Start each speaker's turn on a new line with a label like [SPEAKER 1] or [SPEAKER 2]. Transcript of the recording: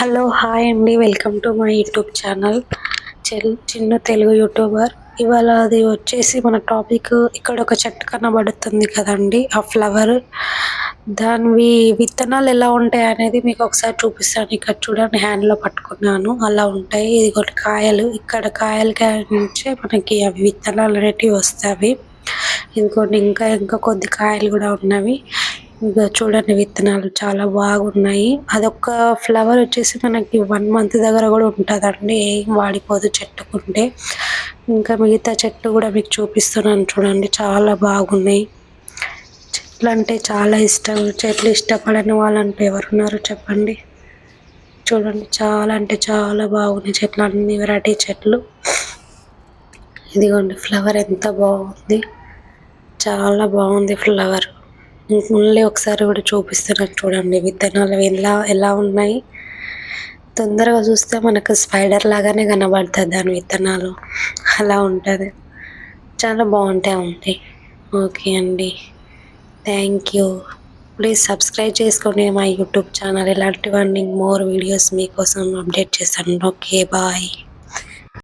[SPEAKER 1] Hello hi అండి, welcome to my YouTube channel చిన్న Telugu YouTuber. ఇవాళ అది వచ్చేసి మన టాపిక్, ఇక్కడ ఒక చెట్టు కనబడుతుంది కదండి, ఆ ఫ్లవర్ దానివి విత్తనాలు ఎలా ఉంటాయి అనేది మీకు ఒకసారి చూపిస్తాను. ఇక్కడ చూడండి, హ్యాండ్లో పట్టుకున్నాను, అలా ఉంటాయి. ఇది ఒకటి కాయలు, ఇక్కడ కాయలు నుంచే మనకి అవి విత్తనాలు అనేటివి వస్తాయి. ఇంకోటి ఇంకా కొద్ది కాయలు కూడా ఉన్నవి. ఇక చూడండి, విత్తనాలు చాలా బాగున్నాయి. అదొక ఫ్లవర్ వచ్చేసి మనకి 1 మంత్ దగ్గర కూడా ఉంటుందండి, ఏం వాడిపోదు చెట్టుకుంటే. ఇంకా మిగతా చెట్టు కూడా మీకు చూపిస్తున్నాను చూడండి, చాలా బాగున్నాయి. చెట్లు అంటే చాలా ఇష్టం. చెట్లు ఇష్టపడని వాళ్ళంటే ఎవరున్నారు చెప్పండి. చూడండి, చాలా అంటే చాలా బాగున్నాయి చెట్లు, అన్ని వెరైటీ చెట్లు. ఇదిగోండి ఫ్లవర్ ఎంత బాగుంది, చాలా బాగుంది ఫ్లవర్. మళ్ళీ ఒకసారి కూడా చూపిస్తున్నాను చూడండి, విత్తనాలు ఎలా ఉన్నాయి. తొందరగా చూస్తే మనకు స్పైడర్ లాగానే కనబడుతుంది దాని విత్తనాలు, అలా ఉంటుంది. చాలా బాగుంటాయి. ఓకే అండి, థ్యాంక్ యూ. ప్లీజ్ సబ్స్క్రైబ్ చేసుకోండి మా యూట్యూబ్ ఛానల్. ఇలాంటివన్నీ మోర్ వీడియోస్ మీకోసం అప్డేట్ చేస్తాను. Okay, bye.